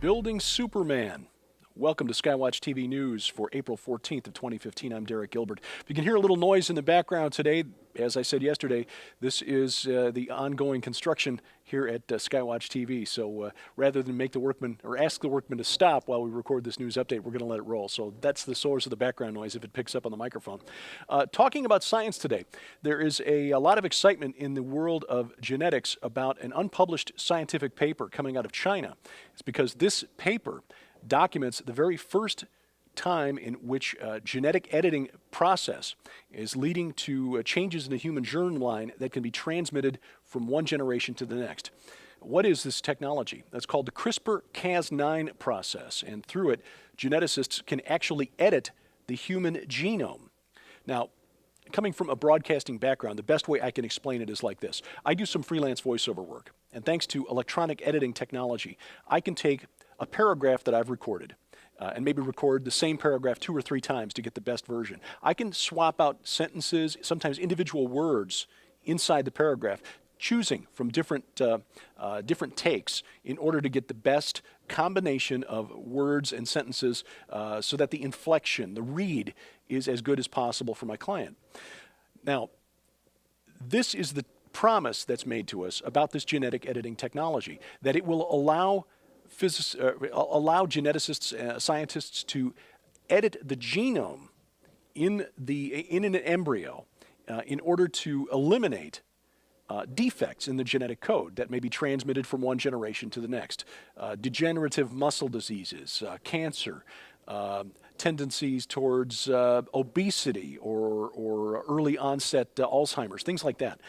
Building Superman. Welcome to Skywatch TV News for April 14th of 2015. I'm Derek Gilbert. If you can hear a little noise in the background today, as I said yesterday, this is the ongoing construction here at Skywatch TV. So rather than make the workmen or ask the workmen to stop while we record this news update, we're going to let it roll. So that's the source of the background noise if it picks up on the microphone. Talking about science today, there is a lot of excitement in the world of genetics about an unpublished scientific paper coming out of China. It's because this paper documents the very first time in which genetic editing process is leading to changes in the human germline that can be transmitted from one generation to the next. What is this technology? That's called the CRISPR-Cas9 process, and through it, geneticists can actually edit the human genome. Now, coming from a broadcasting background, the best way I can explain it is like this. I do some freelance voiceover work, and thanks to electronic editing technology, I can take a paragraph that I've recorded and maybe record the same paragraph 2 or 3 times to get the best version. I can swap out sentences, sometimes individual words inside the paragraph, choosing from different takes in order to get the best combination of words and sentences so that the inflection, the read, is as good as possible for my client. Now, this is the promise that's made to us about this genetic editing technology, that it will allow geneticists, scientists to edit the genome in an embryo in order to eliminate defects in the genetic code that may be transmitted from one generation to the next. Degenerative muscle diseases, cancer, tendencies towards obesity or early onset Alzheimer's, things like that.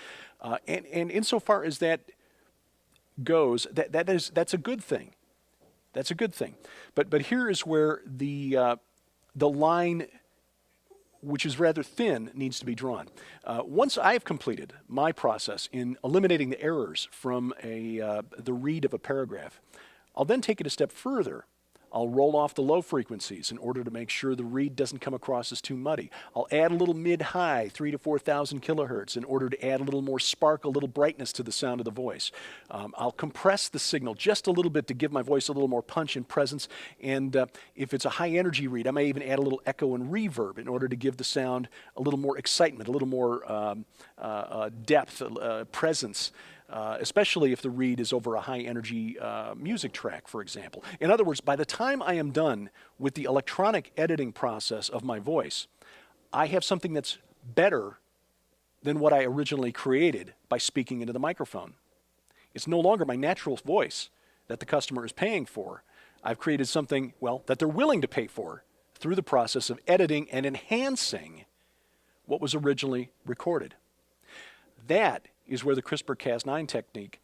And insofar as that goes, that's a good thing. That's a good thing. But here is where the line, which is rather thin, needs to be drawn. Once I have completed my process in eliminating the errors from the read of a paragraph, I'll then take it a step further. I'll roll off the low frequencies in order to make sure the read doesn't come across as too muddy. I'll add a little mid-high, 3,000 to 4,000 kilohertz, in order to add a little more spark, a little brightness to the sound of the voice. I'll compress the signal just a little bit to give my voice a little more punch and presence. And if it's a high-energy read, I may even add a little echo and reverb in order to give the sound a little more excitement, a little more depth, presence. Especially if the read is over a high-energy music track, for example. In other words, by the time I am done with the electronic editing process of my voice, I have something that's better than what I originally created by speaking into the microphone. It's no longer my natural voice that the customer is paying for. I've created something, well, that they're willing to pay for through the process of editing and enhancing what was originally recorded. That is where the CRISPR-Cas9 technique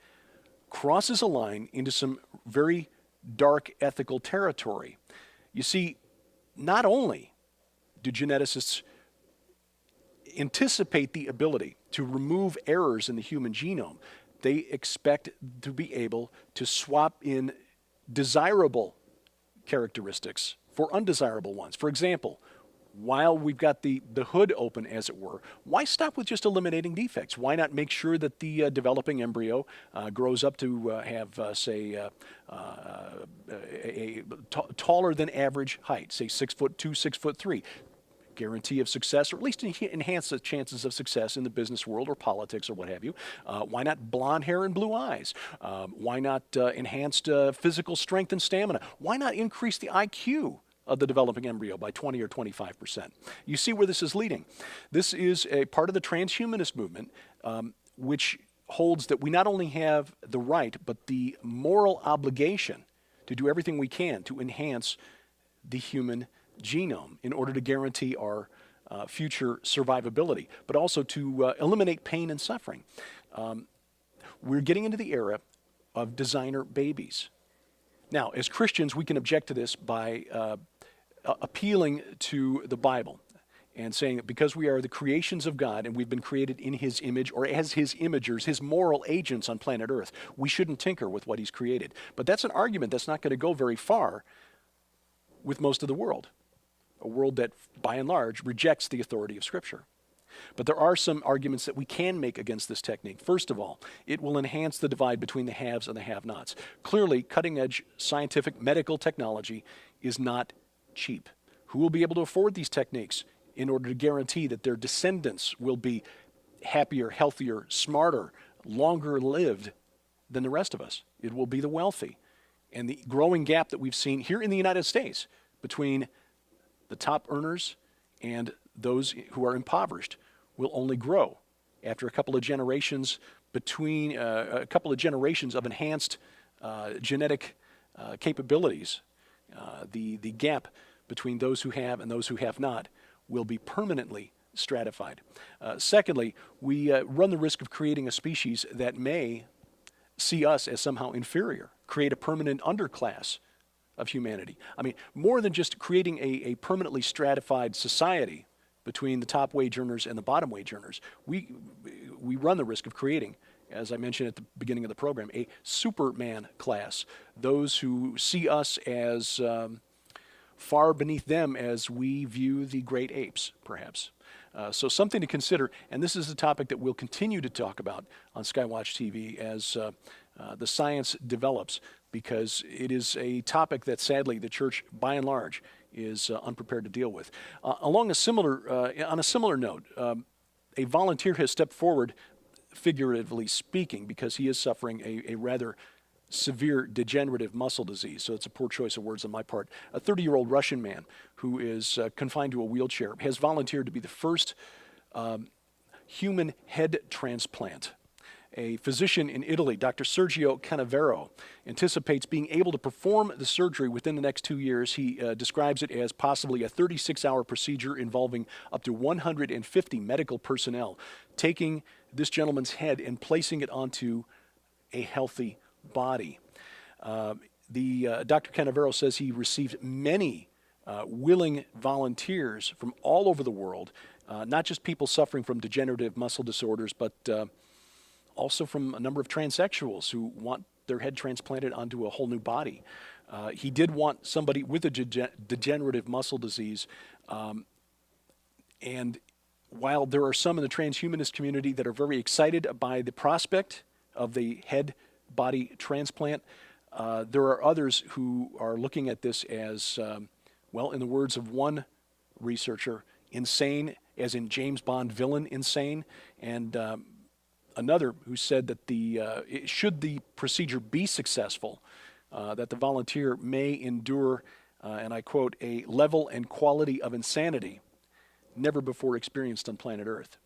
crosses a line into some very dark ethical territory. You see, not only do geneticists anticipate the ability to remove errors in the human genome, they expect to be able to swap in desirable characteristics for undesirable ones. For example, while we've got the hood open, as it were, why stop with just eliminating defects? Why not make sure that the developing embryo grows up to have, say, a taller than average height, say 6'2", 6'3"? Guarantee of success, or at least enhance the chances of success in the business world or politics or what have you. Why not blonde hair and blue eyes? Why not enhanced physical strength and stamina? Why not increase the IQ of the developing embryo by 20 or 25%. You see where this is leading. This is a part of the transhumanist movement, which holds that we not only have the right, but the moral obligation to do everything we can to enhance the human genome in order to guarantee our future survivability, but also to eliminate pain and suffering. We're getting into the era of designer babies. Now, as Christians, we can object to this by appealing to the Bible and saying that because we are the creations of God and we've been created in His image or as His imagers, His moral agents on planet Earth, we shouldn't tinker with what He's created. But that's an argument that's not going to go very far with most of the world, a world that, by and large, rejects the authority of Scripture. But there are some arguments that we can make against this technique. First of all, it will enhance the divide between the haves and the have-nots. Clearly, cutting-edge scientific medical technology is not cheap. Who will be able to afford these techniques in order to guarantee that their descendants will be happier, healthier, smarter, longer lived than the rest of us? It will be the wealthy. And the growing gap that we've seen here in the United States between the top earners and those who are impoverished will only grow after a couple of generations of enhanced genetic capabilities. The gap between those who have and those who have not will be permanently stratified. Secondly, we run the risk of creating a species that may see us as somehow inferior, create a permanent underclass of humanity. I mean, more than just creating a permanently stratified society between the top wage earners and the bottom wage earners, we run the risk of creating, as I mentioned at the beginning of the program, a Superman class, those who see us as far beneath them as we view the great apes, perhaps. So something to consider, and this is a topic that we'll continue to talk about on Skywatch TV as the science develops, because it is a topic that sadly the church, by and large, is unprepared to deal with. On a similar note, a volunteer has stepped forward, figuratively speaking, because he is suffering a rather severe degenerative muscle disease, so it's a poor choice of words on my part. A 30-year-old Russian man who is confined to a wheelchair has volunteered to be the first human head transplant. A physician in Italy, Dr. Sergio Canavero, anticipates being able to perform the surgery within the next 2 years. He describes it as possibly a 36-hour procedure involving up to 150 medical personnel, taking this gentleman's head and placing it onto a healthy body. Dr. Canavero says he received many willing volunteers from all over the world, not just people suffering from degenerative muscle disorders, but also from a number of transsexuals who want their head transplanted onto a whole new body. He did want somebody with a degenerative muscle disease, and while there are some in the transhumanist community that are very excited by the prospect of the head body transplant, there are others who are looking at this as, well, in the words of one researcher, insane, as in James Bond villain insane, and another who said that should the procedure be successful, that the volunteer may endure, and I quote, a level and quality of insanity never before experienced on planet Earth.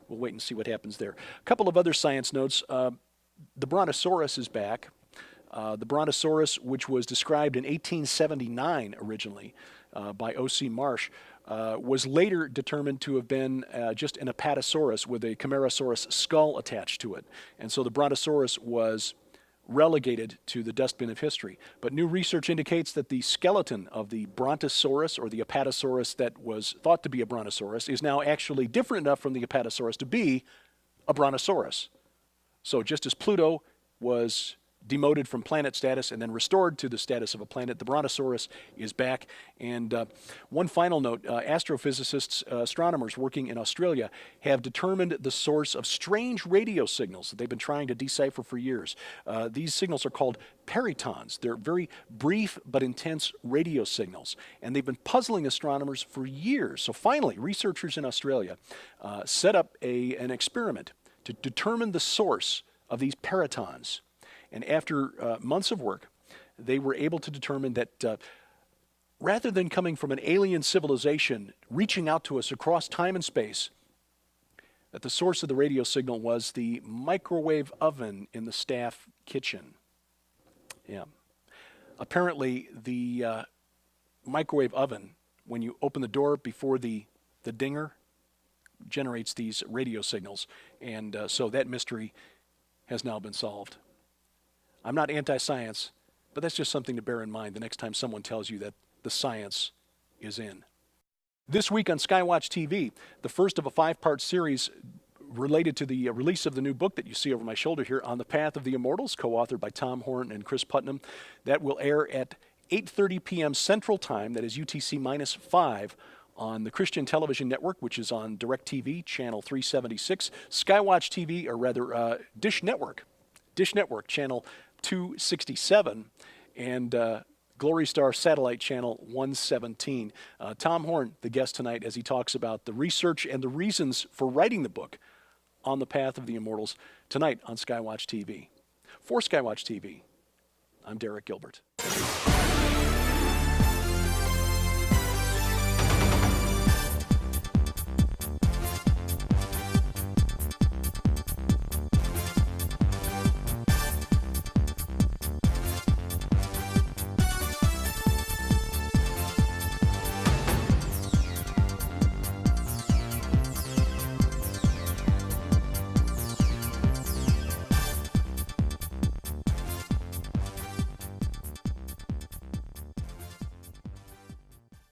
We'll wait and see what happens there. A couple of other science notes. The Brontosaurus is back. The Brontosaurus, which was described in 1879 originally by O.C. Marsh, was later determined to have been just an Apatosaurus with a Camarasaurus skull attached to it. And so the Brontosaurus was relegated to the dustbin of history. But new research indicates that the skeleton of the Brontosaurus, or the Apatosaurus that was thought to be a Brontosaurus, is now actually different enough from the Apatosaurus to be a Brontosaurus. So just as Pluto was demoted from planet status and then restored to the status of a planet, the Brontosaurus is back. And one final note, astrophysicists, astronomers working in Australia have determined the source of strange radio signals that they've been trying to decipher for years. These signals are called perytons. They're very brief but intense radio signals, and they've been puzzling astronomers for years. So finally, researchers in Australia set up an experiment to determine the source of these perytons. And after months of work, they were able to determine that rather than coming from an alien civilization reaching out to us across time and space, that the source of the radio signal was the microwave oven in the staff kitchen. Yeah. Apparently, the microwave oven, when you open the door before the dinger, generates these radio signals. And so that mystery has now been solved. I'm not anti-science, but that's just something to bear in mind the next time someone tells you that the science is in. This week on Skywatch TV, the first of a 5-part series related to the release of the new book that you see over my shoulder here, On the Path of the Immortals, co-authored by Tom Horn and Chris Putnam. That will air at 8:30 p.m. Central Time, that is UTC -5, on the Christian Television Network, which is on DirecTV, channel 376, Skywatch TV, or rather Dish Network, channel 267, and Glory Star Satellite Channel 117. Tom Horn, the guest tonight, as he talks about the research and the reasons for writing the book, On the Path of the Immortals, tonight on Skywatch TV. For Skywatch TV, I'm Derek Gilbert.